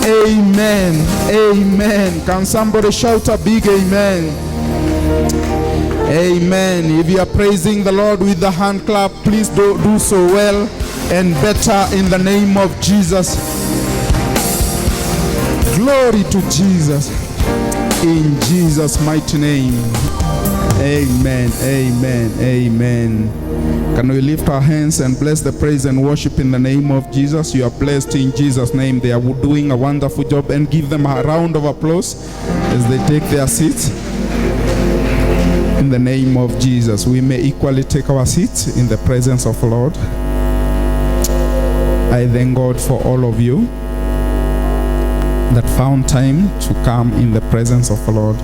Amen. Amen. Can somebody shout a big amen? Amen. If you are praising the Lord with the hand clap, please do so well and better in the name of Jesus. Glory to Jesus. In Jesus' mighty name. Amen. Amen. Amen. Can we lift our hands and bless the praise and worship in the name of Jesus? You are blessed in Jesus' name. They are doing a wonderful job, and give them a round of applause as they take their seats. In the name of Jesus, we may equally take our seats in the presence of the Lord. I thank God for all of you that found time to come in the presence of the Lord.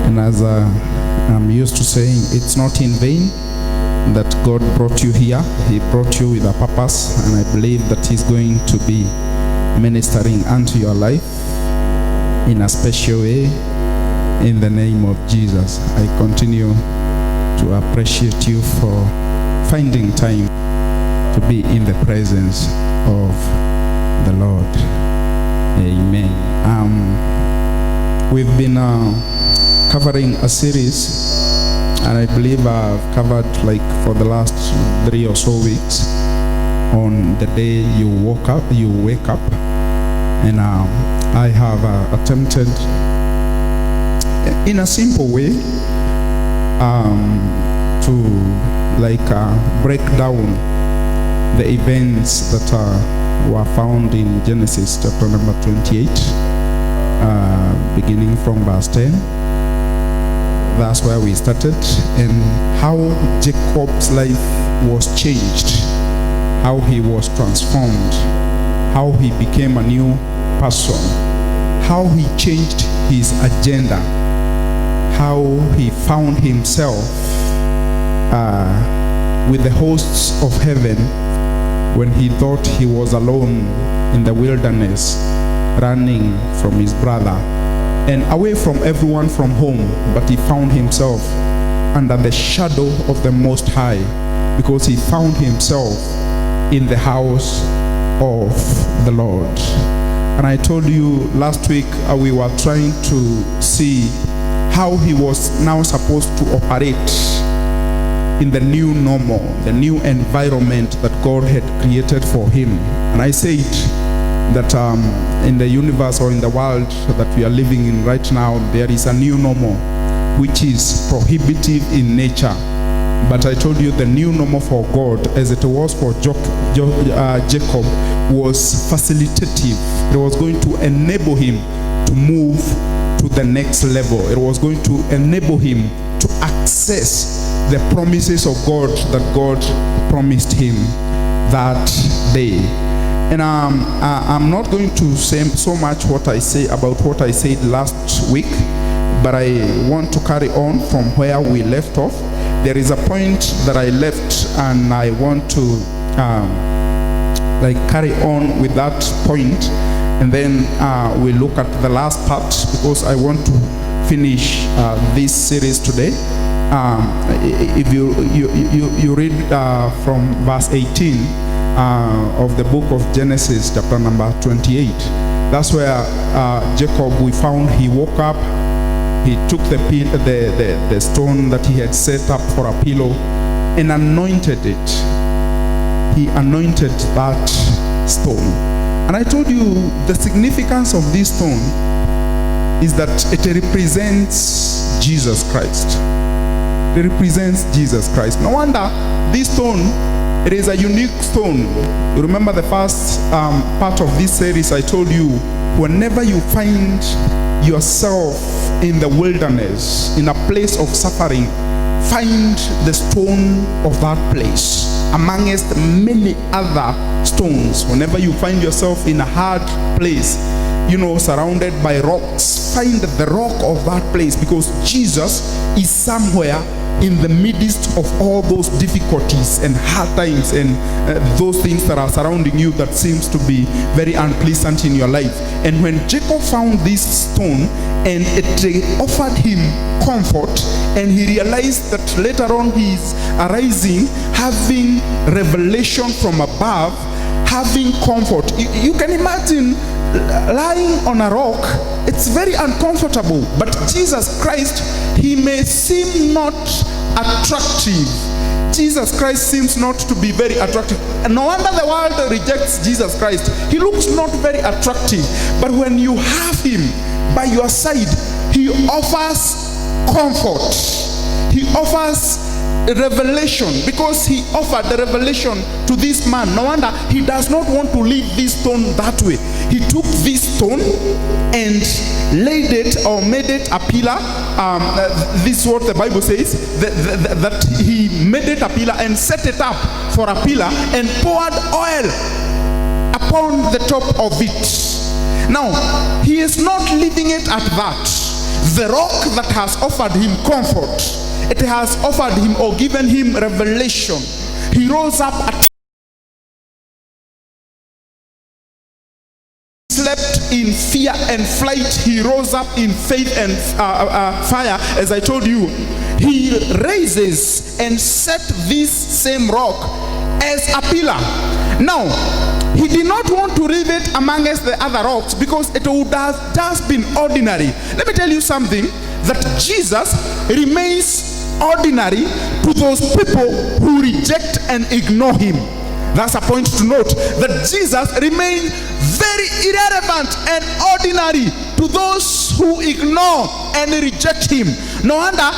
And as I'm used to saying, it's not in vain that God brought you here. He brought you with a purpose, and I believe that He's going to be ministering unto your life in a special way in the name of Jesus. I continue to appreciate you for finding time to be in the presence of the Lord. Amen. We've been covering a series, and I believe I've covered like for the last 3 or so weeks on the day you wake up, and I have attempted in a simple way to break down the events that were found in Genesis chapter number 28, beginning from verse 10. That's where we started, and how Jacob's life was changed, how he was transformed, how he became a new person, how he changed his agenda, how he found himself with the hosts of heaven when he thought he was alone in the wilderness, running from his brother and away from everyone from home, but he found himself under the shadow of the Most High, because he found himself in the house of the Lord. And I told you last week we were trying to see how he was now supposed to operate in the new normal, the new environment that God had created for him. And I said that in the universe or in the world that we are living in right now, there is a new normal which is prohibitive in nature. But I told you the new normal for God, as it was for Jacob, was facilitative. It was going to enable him to move to the next level. It was going to enable him to access the promises of God that God promised him that day. And I'm not going to say so much what I say about what I said last week, but I want to carry on from where we left off. There is a point that I left, and I want to carry on with that point, and then we look at the last part, because I want to finish this series today. If you read from verse 18 of the book of Genesis, chapter number 28, that's where Jacob, we found he woke up, he took the stone that he had set up for a pillow and anointed it. He anointed that stone. And I told you the significance of this stone is that it represents Jesus Christ. It represents Jesus Christ. No wonder this stone, it is a unique stone. You remember the first part of this series, I told you, whenever you find yourself in the wilderness, in a place of suffering, find the stone of that place amongst many other stones. Whenever you find yourself in a hard place, surrounded by rocks, find the rock of that place, because Jesus is somewhere in the midst of all those difficulties and hard times and those things that are surrounding you that seems to be very unpleasant in your life. And when Jacob found this stone, and it offered him comfort, and he realized that later on he is arising, having revelation from above, having comfort. You can imagine lying on a rock, it's very uncomfortable. But Jesus Christ, he may seem not attractive. Jesus Christ seems not to be very attractive. And no wonder the world rejects Jesus Christ. He looks not very attractive. But when you have him by your side, he offers comfort. He offers revelation, because he offered the revelation to this man. No wonder he does not want to leave this stone that way. He took this stone and laid it, or made it a pillar. This is what the Bible says, that he made it a pillar and set it up for a pillar and poured oil upon the top of it. Now, he is not leaving it at that. The rock that has offered him comfort, it has offered him or given him revelation. He rose up at slept in fear and flight. He rose up in faith and fire. As I told you, he raises and set this same rock as a pillar. Now, he did not want to leave it amongst the other rocks, because it would have just been ordinary. Let me tell you something, that Jesus remains ordinary to those people who reject and ignore him. That's a point to note, that Jesus remains very irrelevant and ordinary to those who ignore and reject him. No wonder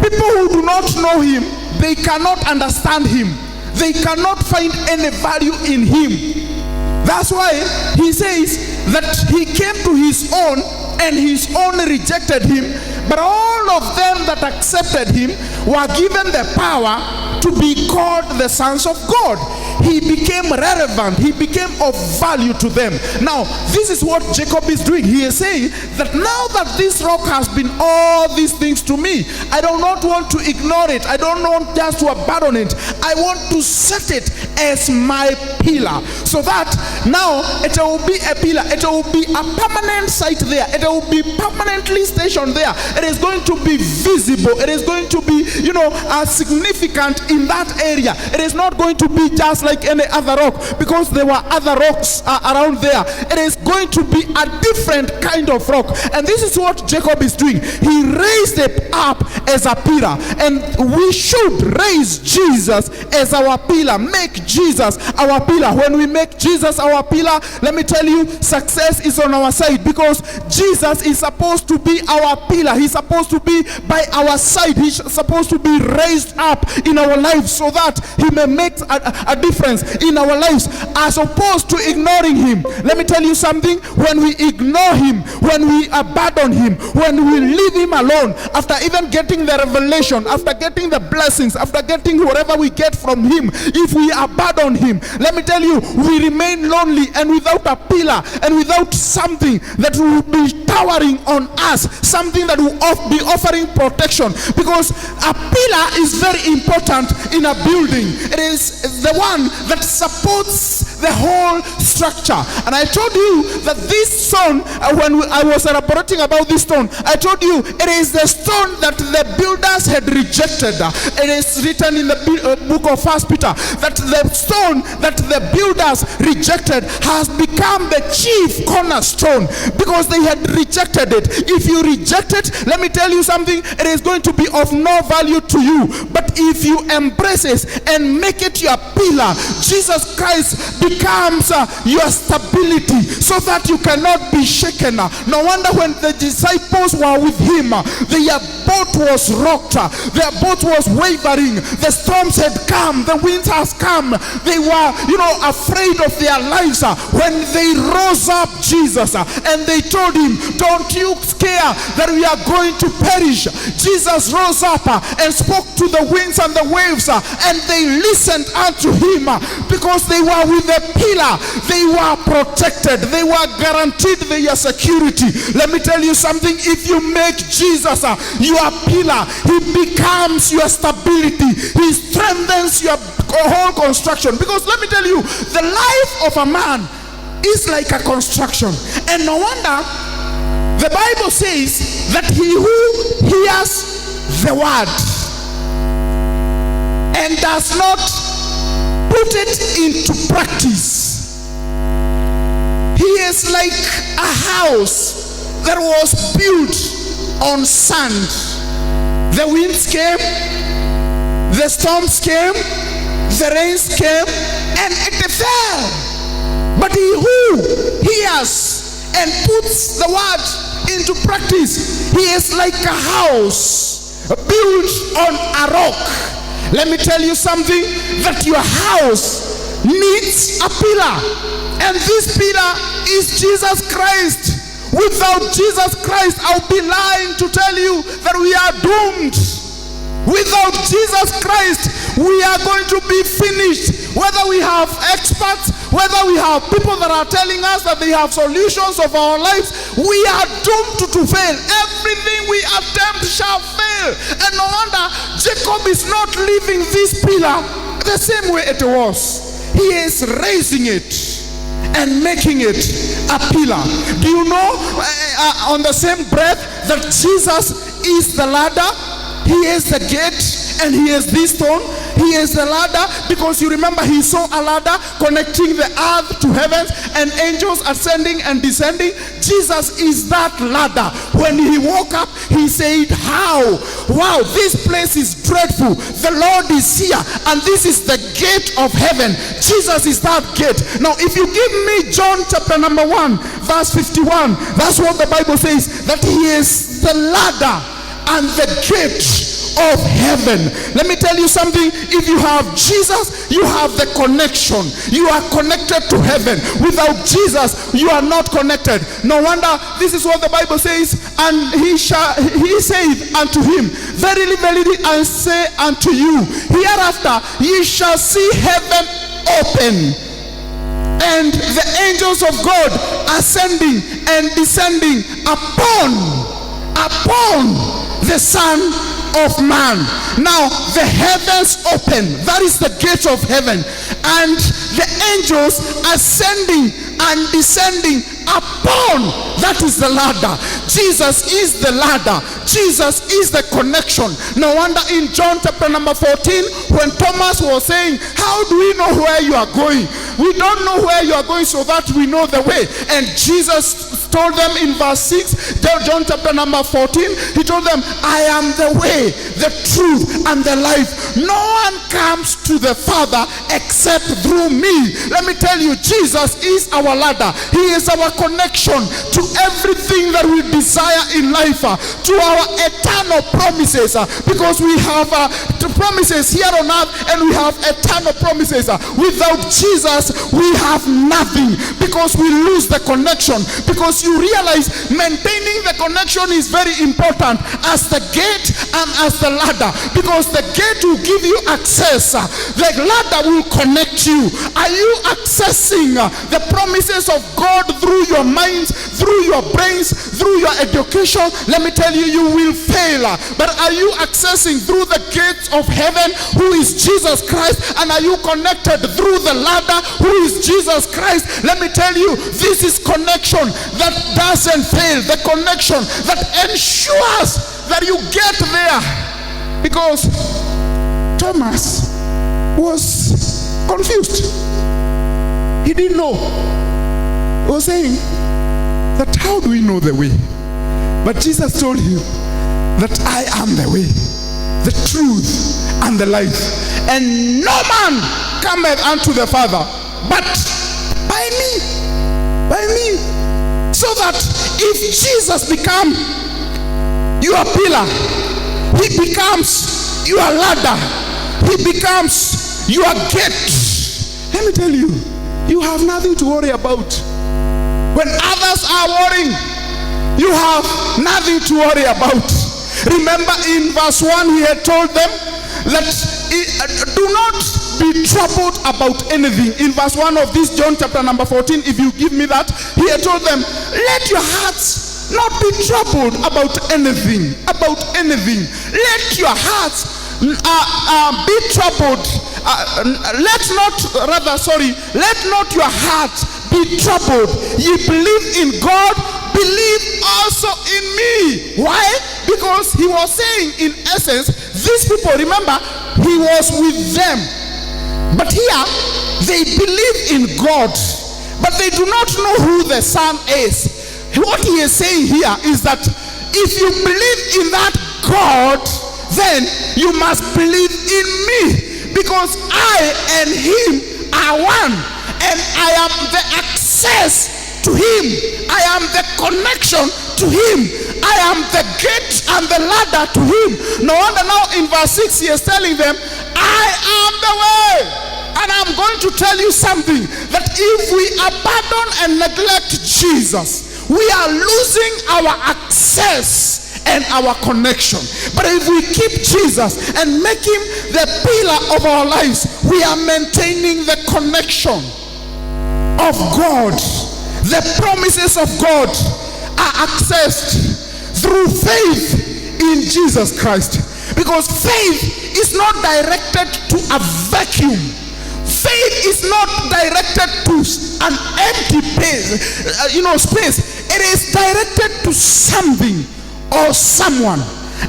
people who do not know him, they cannot understand him. They cannot find any value in him. That's why he says that he came to his own, and his own rejected him. But all of them that accepted him were given the power to be called the sons of God. He became relevant. He became of value to them. Now, this is what Jacob is doing. He is saying that now that this rock has been all these things to me, I do not want to ignore it. I don't want just to abandon it. I want to set it as my pillar, so that now it will be a pillar. It will be a permanent site there. It will be permanently stationed there. It is going to be visible. It is going to be, significant in that area. It is not going to be just like any other rock, because there were other rocks around there. It is going to be a different kind of rock. And this is what Jacob is doing. He raised it up as a pillar. And we should raise Jesus as our pillar. Make Jesus our pillar. When we make Jesus our pillar, let me tell you, success is on our side, because Jesus is supposed to be our pillar. He's supposed to be by our side. He's supposed to be raised up in our lives, so that he may make a difference in our lives, as opposed to ignoring him. Let me tell you something, when we ignore him, when we abandon him, when we leave him alone, after even getting the revelation, after getting the blessings, after getting whatever we get from him, if we abandon him, let me tell you, we remain lonely and without a pillar, and without something that will be towering on us, something that will be offering protection. Because a pillar is very important in a building. It is the one that supports the whole structure. And I told you that this stone, when I was elaborating about this stone, I told you it is the stone that the builders had rejected. It is written in the book of 1 Peter that the stone that the builders rejected has become the chief cornerstone, because they had rejected it. If you reject it, let me tell you something, it is going to be of no value to you. But if you embrace it and make it your pillar, Jesus Christ becomes your stability, so that you cannot be shaken. No wonder when the disciples were with him, their boat was rocked, their boat was wavering, the storms had come, the winds has come. They were, afraid of their lives. When they rose up Jesus and they told him, don't you scare that we are going to perish. Jesus rose up and spoke to the winds and the waves, and they listened unto him, because they were with a pillar. They were protected. They were guaranteed their security. Let me tell you something, if you make Jesus your pillar, he becomes your stability. He strengthens your whole construction. Because let me tell you, the life of a man is like a construction. And no wonder the Bible says that he who hears the word and does not put it into practice, He is like a house that was built on sand. The winds came, the storms came, the rains came, and it fell. But he who hears and puts the word into practice, he is like a house built on a rock. Let me tell you something, that your house needs a pillar, and this pillar is Jesus Christ. Without Jesus Christ, I'll be lying to tell you that we are doomed. Without Jesus Christ, we are going to be finished. Whether we have experts, whether we have people that are telling us that they have solutions of our lives, we are doomed to fail. Everything we attempt shall fail. And no wonder Jacob is not leaving this pillar the same way it was. He is raising it and making it a pillar. Do you know on the same breath that Jesus is the ladder? He is the gate and he is this stone. He is the ladder, because you remember he saw a ladder connecting the earth to heavens and angels ascending and descending. Jesus is that ladder. When he woke up, he said, how? Wow, this place is dreadful. The Lord is here and this is the gate of heaven. Jesus is that gate. Now, if you give me John chapter number 1, verse 51, that's what the Bible says, that he is the ladder and the gate of heaven. Let me tell you something. If you have Jesus, you have the connection. You are connected to heaven. Without Jesus, you are not connected. No wonder this is what the Bible says. And he said unto him, verily, verily, I say unto you, hereafter ye shall see heaven open, and the angels of God ascending and descending upon the Son of Man. Now the heavens open, that is the gate of heaven, and the angels ascending and descending upon, that is the ladder. Jesus is the ladder. Jesus is the connection. No wonder in John chapter number 14, when Thomas was saying, how do we know where you are going? We don't know where you are going so that we know the way. And Jesus told them in verse 6, John chapter number 14, he told them, I am the way, the truth, and the life. No one comes to the Father except through me. Let me tell you, Jesus is our ladder. He is our connection to everything that we desire in life, to our eternal promises, because we have promises here on earth and we have eternal promises. Without Jesus, we have nothing, because we lose the connection. Because you realize maintaining the connection is very important as the gate and as the ladder, because the gate will give you access, the ladder will connect you. Are you accessing the promises of God through your minds, through your brains, through your education? Let me tell you, you will fail. But are you accessing through the gates of heaven, who is Jesus Christ? And are you connected through the ladder, who is Jesus Christ? Let me tell you, this is connection that doesn't fail, the connection that ensures that you get there. Because Thomas was confused. He didn't know. He was saying that, how do we know the way? But Jesus told him that I am the way, the truth, and the life, and no man cometh unto the Father but by me. So that if Jesus become your pillar, he becomes your ladder, he becomes your gate. Let me tell you, you have nothing to worry about. When others are worrying, you have nothing to worry about. Remember in verse 1, he had told them that do not be troubled about anything. In verse 1 of this John chapter number 14, if you give me that, he had told them, let your hearts not be troubled about anything. Let your hearts be troubled. Let not your heart be troubled. Ye believe in God, believe also in me. Why? Because he was saying, in essence, these people, remember, he was with them. But here, they believe in God, but they do not know who the Son is. What he is saying here is that if you believe in that God, then you must believe in me, because I and him are one, and I am the access to him. I am the connection to him. I am the gate and the ladder to him. No wonder now in verse 6 he is telling them, I am the way. And I'm going to tell you something, that if we abandon and neglect Jesus, we are losing our access and our connection. But if we keep Jesus and make him the pillar of our lives, we are maintaining the connection of God. The promises of God are accessed through faith in Jesus Christ, because faith is not directed to a vacuum. Faith is not directed to an empty space. It is directed to something or someone.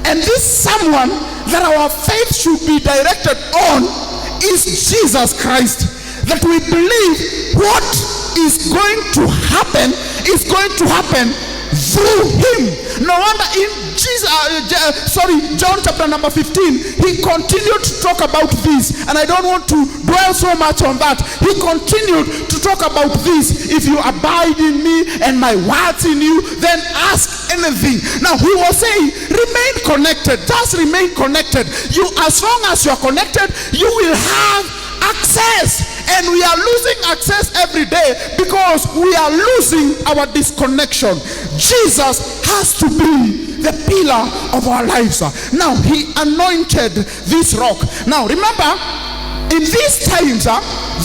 And this someone that our faith should be directed on is Jesus Christ. That we believe what is going to happen is going to happen through him. No wonder in John chapter number 15, he continued to talk about this, and I don't want to dwell so much on that. He continued to talk about this. If you abide in me and my words in you, then ask anything. Now he was saying, remain connected. Just remain connected. You, as long as you are connected, you will have access. And we are losing access every day because we are losing our disconnection. Jesus has to be the pillar of our lives. Now he anointed this rock. Now remember, in these times,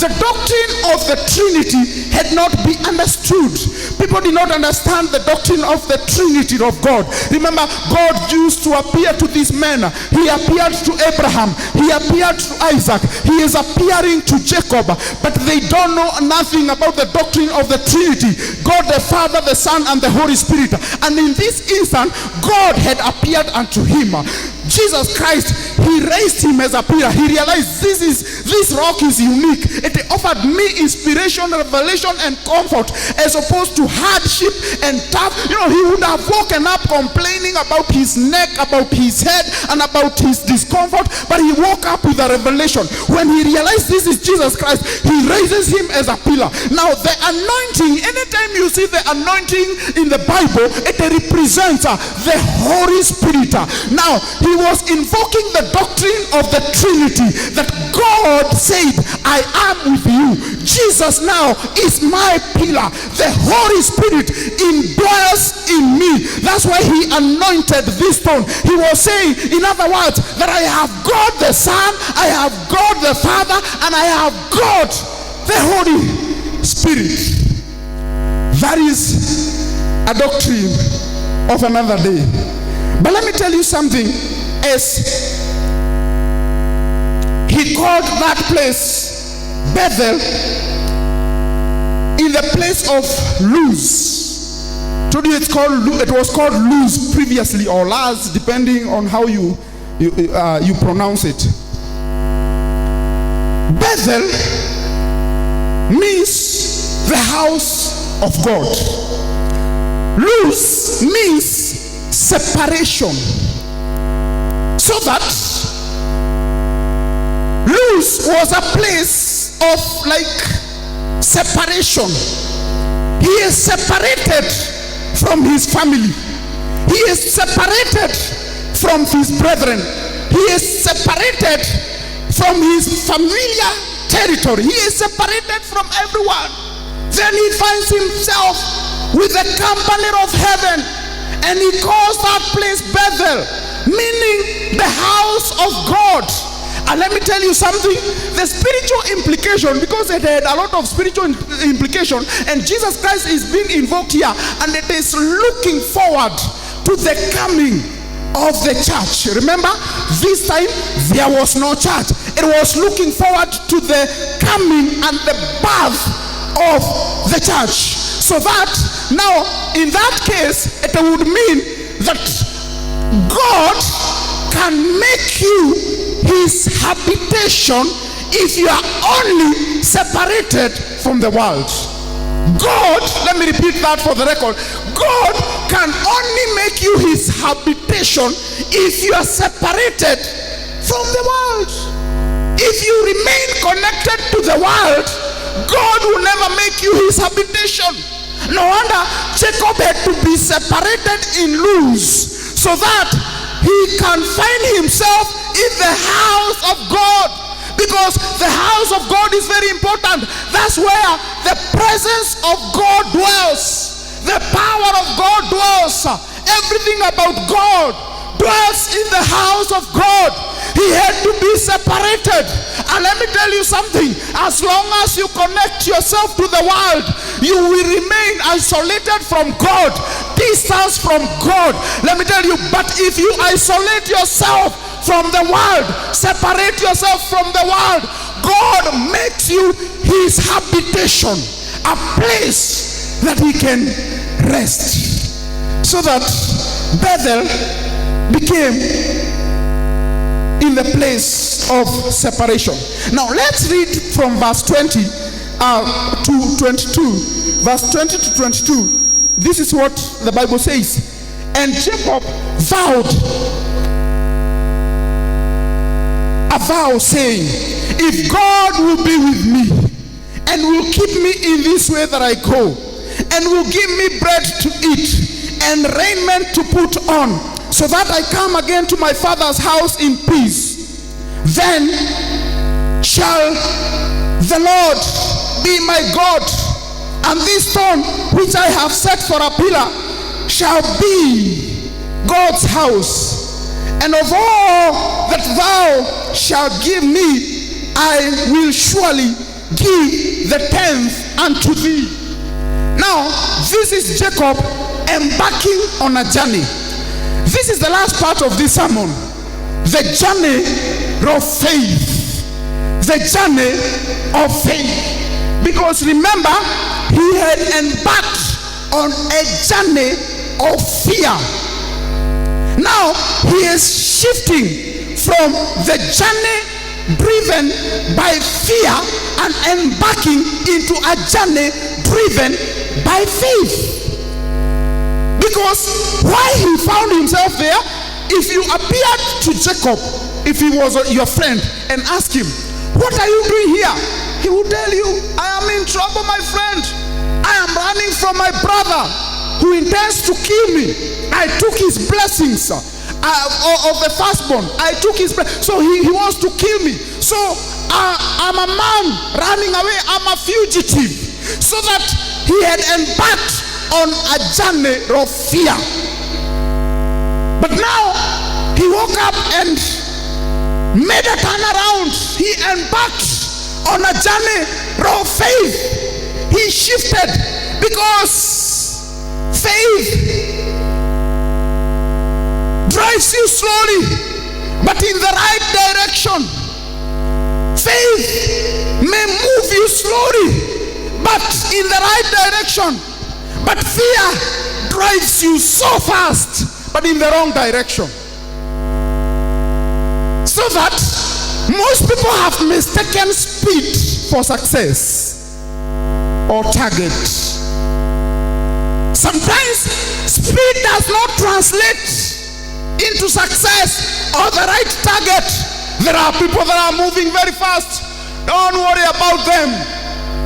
the doctrine of the Trinity had not been understood. People did not understand the doctrine of the Trinity of God. Remember, God used to appear to these men. He appeared to Abraham. He appeared to Isaac. He is appearing to Jacob. But they don't know nothing about the doctrine of the Trinity. God the Father, the Son, and the Holy Spirit. And in this instant, God had appeared unto him. Jesus Christ, he raised him as a pillar. He realized this rock is unique. It offered me inspiration, revelation, and comfort, as opposed to hardship and tough. He would have woken up complaining about his neck, about his head, and about his discomfort, but he woke up with a revelation. When he realized this is Jesus Christ, he raises him as a pillar. Now the anointing, anytime you see the anointing in the Bible, it represents the Holy Spirit. Now he was invoking the doctrine of the Trinity, that God said, I am with you. Jesus now is my pillar. The Holy Spirit indwells in me. That's why he anointed this stone. He was saying, in other words, that I have God the Son, I have God the Father, and I have God the Holy Spirit. That is a doctrine of another day. But let me tell you something. As he called that place Bethel, in the place of Luz. Told you it was called Luz previously, or Laz, depending on how you pronounce it. Bethel means the house of God. Luz means separation. So that Luz was a place of separation. He is separated from his family. He is separated from his brethren. He is separated from his familiar territory. He is separated from everyone. Then he finds himself with the company of heaven, and he calls that place Bethel, meaning the house of God. And let me tell you something, the spiritual implication, because it had a lot of spiritual implication, and Jesus Christ is being invoked here, and it is looking forward to the coming of the church. Remember, this time there was no church. It was looking forward to the coming and the birth of the church. So that now in that case, it would mean that God can make you his habitation if you are only separated from the world. God, let me repeat that for the record, God can only make you his habitation if you are separated from the world. If you remain connected to the world, God will never make you his habitation. No wonder Jacob had to be separated in Luz, so that he can find himself in the house of God. Because the house of God is very important. That's where the presence of God dwells. The power of God dwells. Everything about God dwells in the house of God. He had to be separated. And let me tell you something. As long as you connect yourself to the world, you will remain isolated from God, distance from God. Let me tell you, but if you isolate yourself from the world, separate yourself from the world, God makes you his habitation, a place that he can rest. So that Bethel became in the place of separation. Now let's read from verse 20 to 22. Verse 20 to 22. This is what the Bible says. And Jacob vowed a vow, saying, if God will be with me and will keep me in this way that I go, and will give me bread to eat and raiment to put on, so that I come again to my father's house in peace, then shall the Lord be my God, and this stone which I have set for a pillar shall be God's house. And of all that thou shalt give me, I will surely give the tenth unto thee. Now, this is Jacob embarking on a journey. This is the last part of this sermon. The journey of faith. The journey of faith. Because remember, he had embarked on a journey of fear. Now he is shifting from the journey driven by fear and embarking into a journey driven by faith. Because why he found himself there, if you appeared to Jacob, if he was your friend, and asked him, what are you doing here? He would tell you, I am in trouble, my friend. I am running from my brother who intends to kill me. I took his blessings of the firstborn. I took his blessings. So he wants to kill me. So I'm a man running away. I'm a fugitive. So that he had embarked on a journey of fear. But now he woke up and made a turnaround. He embarked on a journey of faith. He shifted because faith drives you slowly, but in the right direction. Faith may move you slowly, but in the right direction. But fear drives you so fast, but in the wrong direction. So that most people have mistaken speed for success or target. Sometimes speed does not translate into success or the right target. There are people that are moving very fast. Don't worry about them.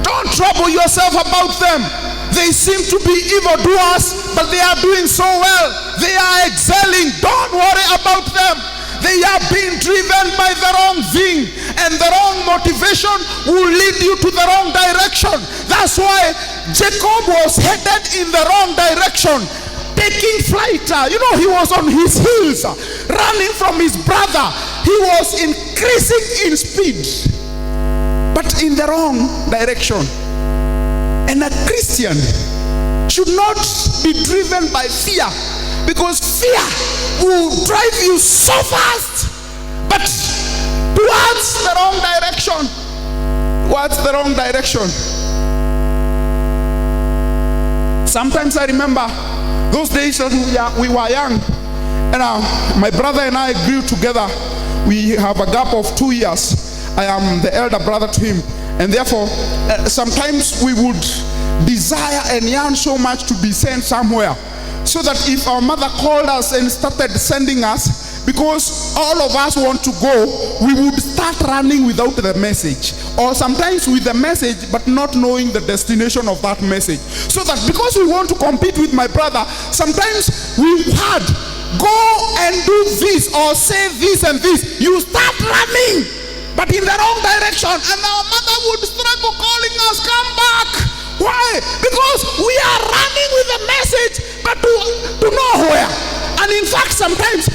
Don't trouble yourself about them. They seem to be evildoers, but they are doing so well. They are excelling. Don't worry about them. They are being driven by the wrong thing, and the wrong motivation will lead you to the wrong direction. That's why Jacob was headed in the wrong direction, taking flight. He was on his heels, running from his brother. He was increasing in speed, but in the wrong direction. And a Christian should not be driven by fear, because fear will drive you so fast, but towards the wrong direction. Towards the wrong direction. Sometimes I remember those days that we were young, and my brother and I grew together. We have a gap of 2 years. I am the elder brother to him. And therefore, sometimes we would desire and yearn so much to be sent somewhere, so that if our mother called us and started sending us, because all of us want to go, we would start running without the message, or sometimes with the message but not knowing the destination of that message. So that because we want to compete with my brother, sometimes we had go and do this or say this and this. You start running but in the wrong direction, and our mother would struggle calling us, come back. Why? Because we are running with the message but to nowhere. And in fact, sometimes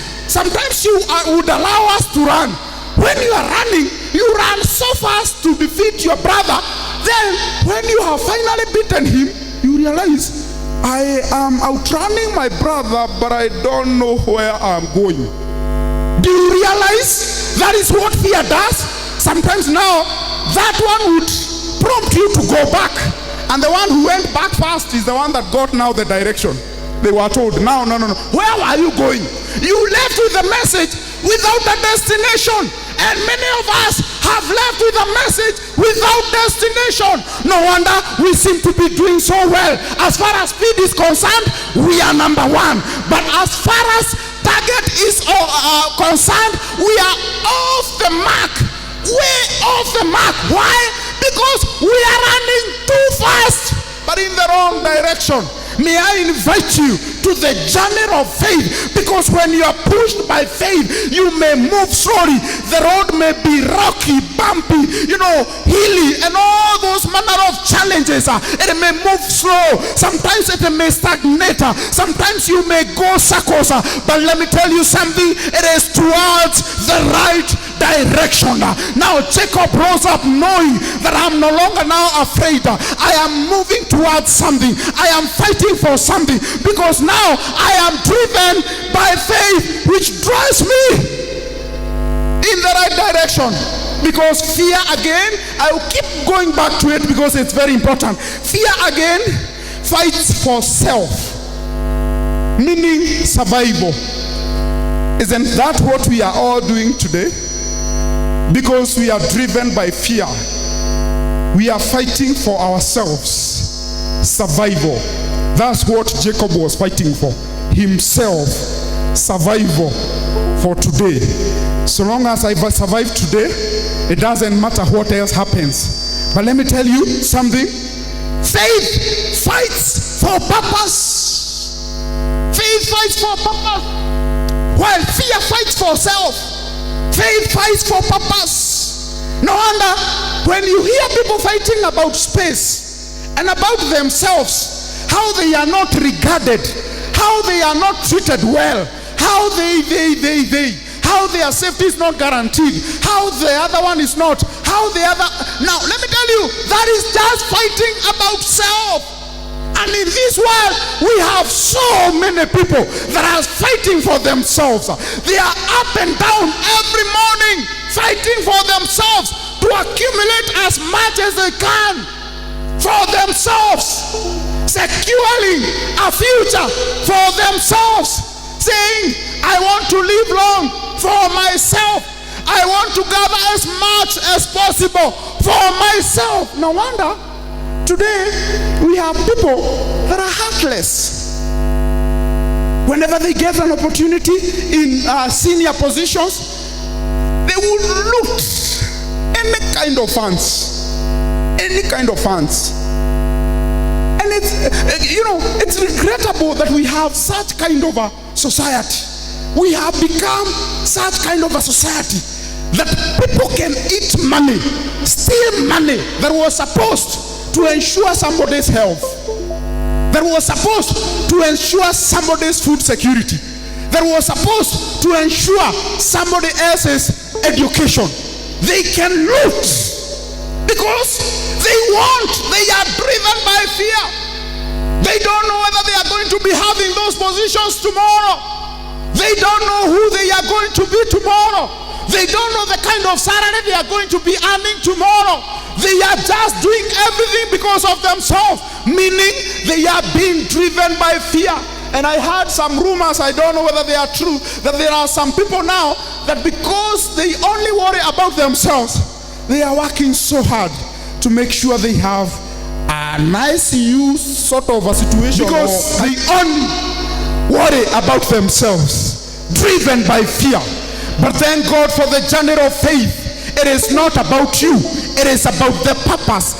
you would allow us to run. When you are running, you run so fast to defeat your brother. Then when you have finally beaten him, you realize, I am outrunning my brother, but I don't know where I'm going. Do you realize that is what fear does? Sometimes now that one would prompt you to go back, and the one who went back fast is the one that got now the direction. They were told, no. Where are you going? You left with the message without the destination. And many of us have left with a message without destination. No wonder we seem to be doing so well. As far as speed is concerned, we are number one. But as far as target is concerned, we are off the mark. Way off the mark. Why? Because we are running too fast, but in the wrong direction. May I invite you to the journey of faith, because when you are pushed by faith, you may move slowly. The road may be rocky, bumpy, hilly, and all those manner of challenges. It may move slow. Sometimes it may stagnate. Sometimes you may go circles. But let me tell you something, it is towards the right direction. Now Jacob rose up knowing that I'm no longer now afraid. I am moving towards something. I am fighting for something, because now I am driven by faith, which drives me in the right direction. Because fear, again, I will keep going back to it because it's very important. Fear again fights for self, meaning survival. Isn't that what we are all doing today? Because we are driven by fear, we are fighting for ourselves, survival. That's what Jacob was fighting for, himself, survival for today. So long as I survive today, it doesn't matter what else happens. But let me tell you something, faith fights for purpose. Faith fights for purpose. While fear fights for self, faith fights for purpose. No wonder when you hear people fighting about space and about themselves, how they are not regarded, how they are not treated well, how how their safety is not guaranteed, how the other one is not, how the other. Now let me tell you, that is just fighting about self. And in this world, we have so many people that are fighting for themselves. They are up and down every morning, fighting for themselves to accumulate as much as they can for themselves, securing a future for themselves, saying, I want to live long for myself. I want to gather as much as possible for myself. No wonder today we have people that are heartless. Whenever they get an opportunity in senior positions, they will loot any kind of funds. Any kind of funds. And it's regrettable that we have such kind of a society. We have become such kind of a society that people can eat money, steal money that was supposed to ensure somebody's health, that was supposed to ensure somebody's food security, that was supposed to ensure somebody else's education. They can loot because they are driven by fear. They don't know whether they are going to be having those positions tomorrow. They don't know who they are going to be tomorrow. They don't know the kind of salary they are going to be earning tomorrow. They are just doing everything because of themselves, meaning they are being driven by fear. And I heard some rumors, I don't know whether they are true, that there are some people now that because they only worry about themselves, they are working so hard. to make sure they have a nice use sort of a situation. Because they only worry about themselves, driven by fear. But thank God for the journey of faith. It is not about you. It is about the purpose.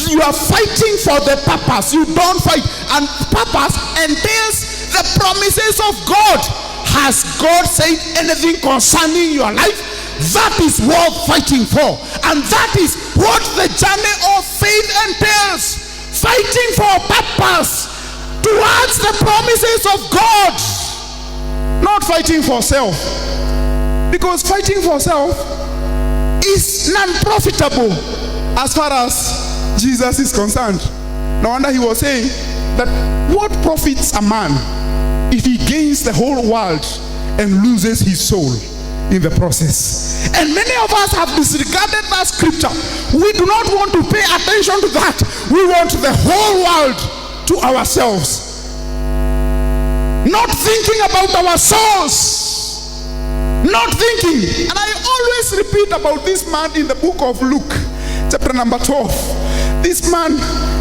You are fighting for the purpose. You don't fight. And purpose entails the promises of God. Has God said anything concerning your life? That is worth fighting for. And that is what the journey of faith entails. Fighting for purpose towards the promises of God. Not fighting for self. Because fighting for self is non-profitable as far as Jesus is concerned. No wonder he was saying that what profits a man if he gains the whole world and loses his soul in the process? And many of us have disregarded that scripture. We do not want to pay attention to that. We want the whole world to ourselves, not thinking about our souls. Not thinking. And I always repeat about this man in the book of Luke, chapter number 12. This man,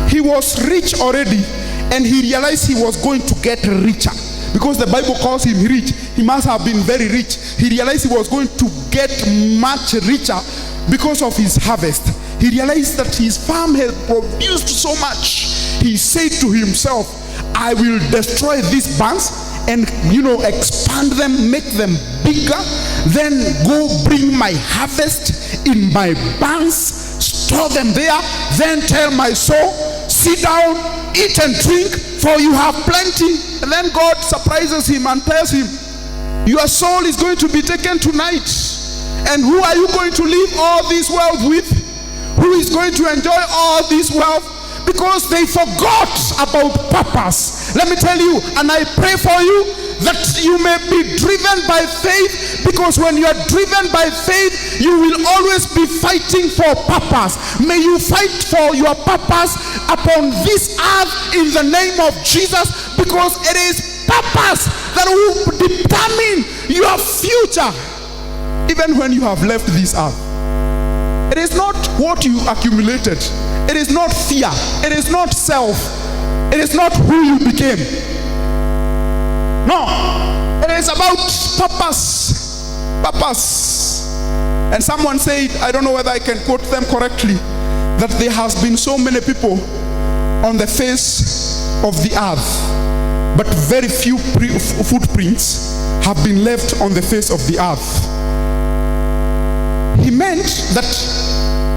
he was rich already, and he realized he was going to get richer. Because the Bible calls him rich, he must have been very rich. He realized he was going to get much richer because of his harvest. He realized that his farm had produced so much. He said to himself, I will destroy these barns and expand them, make them bigger, then go bring my harvest in my barns, store them there, then tell my soul, sit down, eat and drink, for you have plenty. And then God surprises him and tells him, your soul is going to be taken tonight. And who are you going to leave all this wealth with? Who is going to enjoy all this wealth? Because they forgot about purpose. Let me tell you, and I pray for you that you may be driven by faith, because when you are driven by faith, you will always be fighting for purpose. May you fight for your purpose upon this earth in the name of Jesus, because it is purpose that will determine your future even when you have left this earth. It is not what you accumulated. It is not fear. It is not self. It is not who you became. No. It is about purpose. Purpose. And someone said, I don't know whether I can quote them correctly, that there has been so many people on the face of the earth, but very few footprints have been left on the face of the earth. He meant that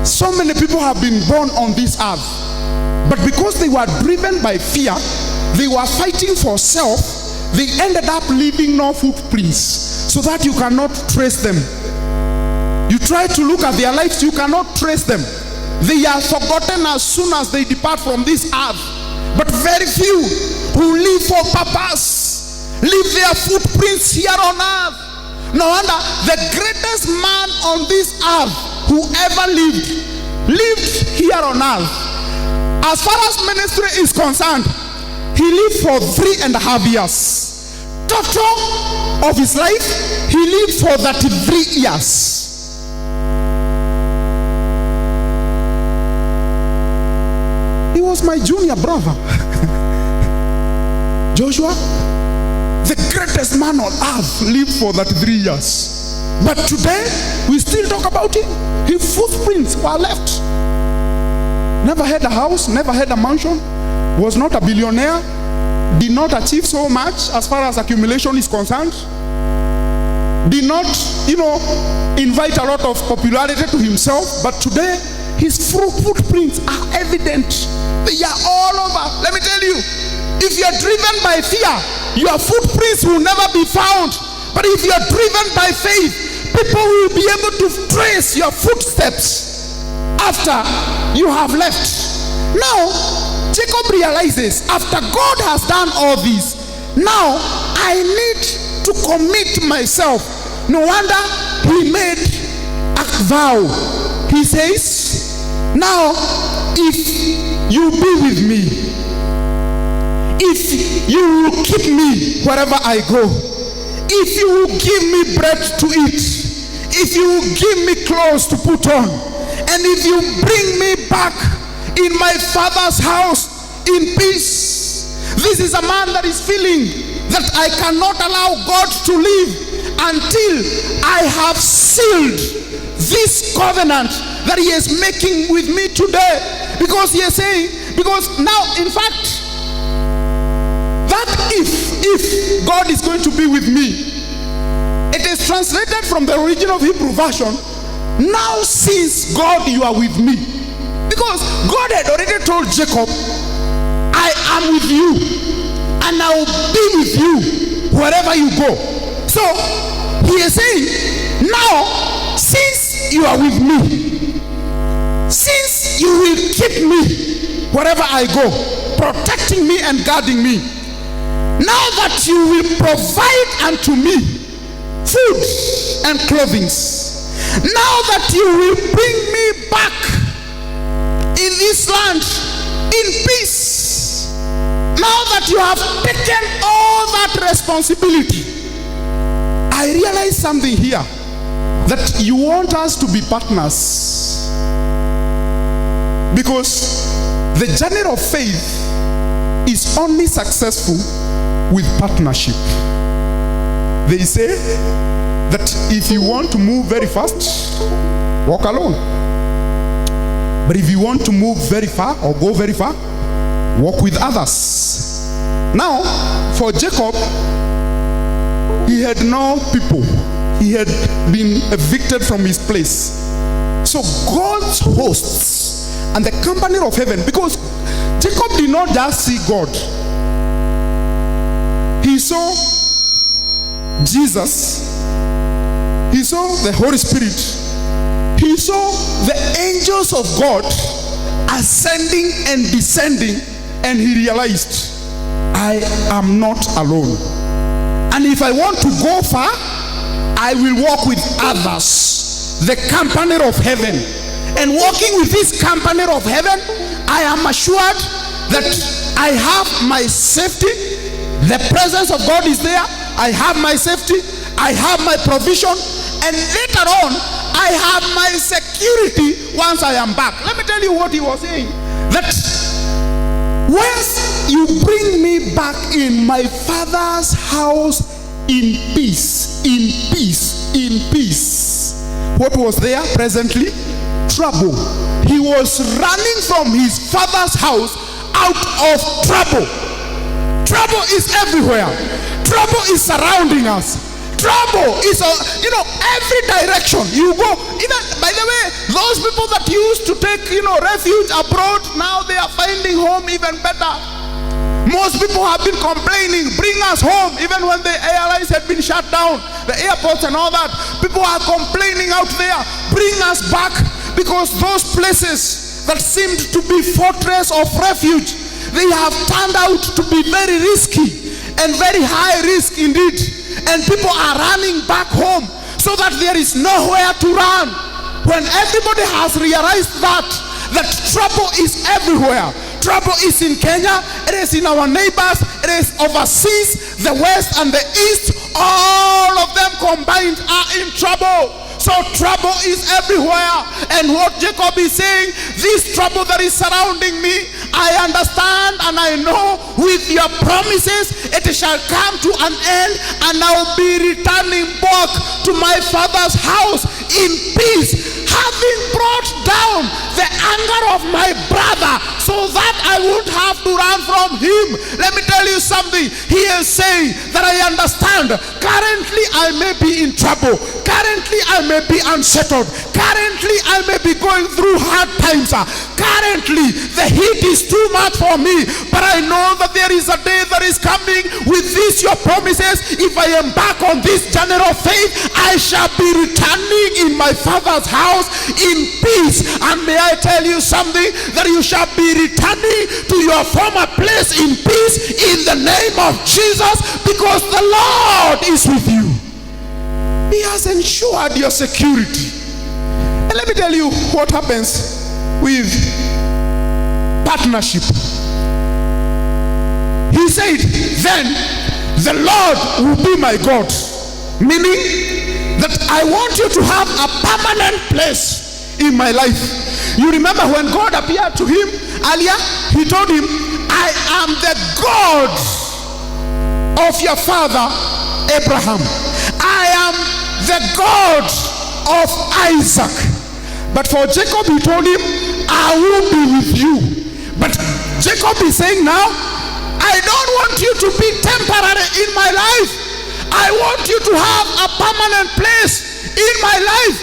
so many people have been born on this earth, but because they were driven by fear, they were fighting for self, they ended up leaving no footprints, so that you cannot trace them. You try to look at their lives, you cannot trace them. They are forgotten as soon as they depart from this earth. But very few who live for purpose leave their footprints here on earth. No wonder the greatest man on this earth who ever lived here on earth. As far as ministry is concerned, he lived for 3.5 years. Total of his life, he lived for 33 years. He was my junior brother. Joshua, the greatest man on earth, lived for 33 years. But today, we still talk about him. His footprints were left. Never had a house, never had a mansion, was not a billionaire, did not achieve so much as far as accumulation is concerned, did not, invite a lot of popularity to himself. But today, his footprints are evident. They are all over. Let me tell you, if you are driven by fear, your footprints will never be found. But if you are driven by faith, people will be able to trace your footsteps after you have left. Now, Jacob realizes, after God has done all this, now I need to commit myself. No wonder he made a vow. He says, now if you be with me, if you will keep me wherever I go, if you will give me bread to eat, if you will give me clothes to put on, and if you bring me back in my Father's house in peace. This is a man that is feeling that I cannot allow God to live until I have sealed this covenant that he is making with me today. Because he is saying, because now, in fact, that if God is going to be with me, it is translated from the original Hebrew version, now since God you are with me. Because God had already told Jacob, I am with you and I will be with you wherever you go. So he is saying, now since you are with me, since you will keep me wherever I go, protecting me and guarding me, now that you will provide unto me food and clothing, now that you will bring me back in this land in peace, now that you have taken all that responsibility, I realize something here, that you want us to be partners, because the journey of faith is only successful with partnership. They say that if you want to move very fast, walk alone. But if you want to move very far or go very far, walk with others. Now, for Jacob, he had no people. He had been evicted from his place. So God's hosts and the company of heaven, because Jacob did not just see God. He saw Jesus. He saw the Holy Spirit. He saw the angels of God ascending and descending, and he realized, I am not alone. And if I want to go far, I will walk with others, the company of heaven. And walking with this company of heaven, I am assured that I have my safety. The presence of God is there. I have my safety. I have my provision. And later on, I have my security once I am back. Let me tell you what he was saying. That once you bring me back in my Father's house in peace, in peace, in peace. What was there presently? Trouble. He was running from his father's house out of trouble. Trouble is everywhere. Trouble is surrounding us. Trouble is, every direction you go. Even, by the way, those people that used to take, refuge abroad, now they are finding home even better. Most people have been complaining, bring us home, even when the airlines had been shut down, the airports and all that. People are complaining out there, bring us back, because those places that seemed to be fortress of refuge, they have turned out to be very risky and very high risk indeed. And people are running back home so that there is nowhere to run. When everybody has realized that trouble is everywhere. Trouble is in Kenya, it is in our neighbors, it is overseas, the west and the east, all of them combined are in trouble. So trouble is everywhere. And what Jacob is saying, this trouble that is surrounding me, I understand and I know with your promises it shall come to an end, and I'll be returning back to my father's house in peace, having brought down the anger of my brother so that I won't have to run from him. Let me tell you something. He is saying that I understand. Currently I may be in trouble. Currently I may be unsettled. Currently I may be going through hard times. Currently the heat is too much for me. But I know that there is a day that is coming with this your promises. If I embark on this journey of faith, I shall be returning in my father's house in peace. And may I tell you something, that you shall be returning to your former place in peace in the name of Jesus, because the Lord is with you. He has ensured your security. And let me tell you what happens with partnership. He said, then the Lord will be my God. Meaning that I want you to have a permanent place in my life. You remember when God appeared to him earlier, he told him, I am the God of your father Abraham. I am the God of Isaac. But for Jacob he told him, I will be with you. But Jacob is saying now, I don't want you to be temporary in my life. I want you to have a permanent place in my life.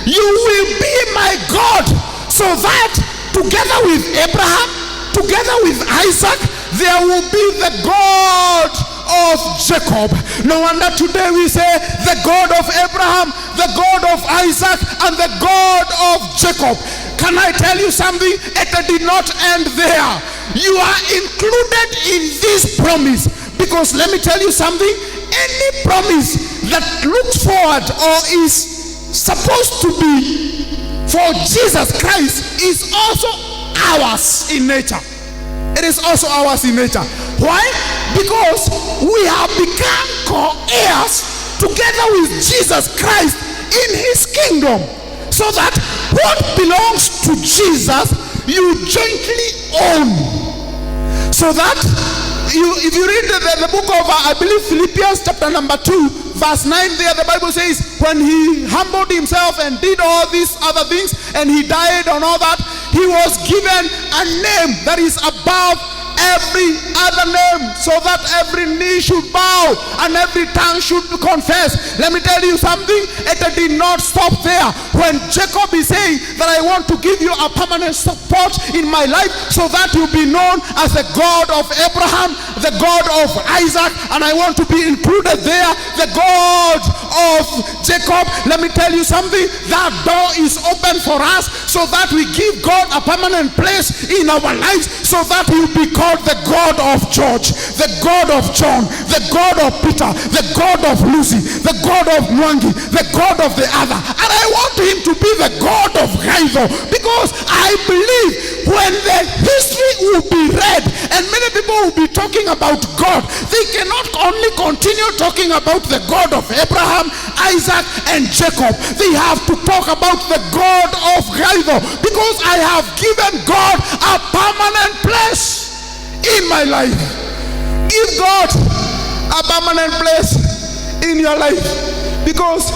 You will be my God, so that together with Abraham, together with Isaac, there will be the God of Jacob. No wonder today we say the God of Abraham, the God of Isaac, and the God of Jacob. Can I tell you something? It did not end there. You are included in this promise, because let me tell you something. Any promise that looks forward or is supposed to be for Jesus Christ is also ours in nature. It is also ours in nature. Why? Because we have become co-heirs together with Jesus Christ in his kingdom, so that what belongs to Jesus you jointly own. So that if you read the book of I believe Philippians chapter number 2 verse 9, there the Bible says, when he humbled himself and did all these other things and he died on all that, he was given a name that is above every other name, so that every knee should bow and every tongue should confess. Let me tell you something, it did not stop there. When Jacob is saying that I want to give you a permanent support in my life, so that you be known as the God of Abraham, the God of Isaac, and I want to be included there, the God of Jacob. Let me tell you something, that door is open for us, so that we give God a permanent place in our lives, so that he will be called the God of George, the God of John, the God of Peter, the God of Lucy, the God of Mwangi, the God of the other. And I want him to be the God of Gaido, because I believe when the history will be read and many people will be talking about God, they cannot only continue talking about the God of Abraham, Isaac, and Jacob. They have to talk about the God of Gaido, because I have given God a permanent place in my life. Give God a permanent place in your life, because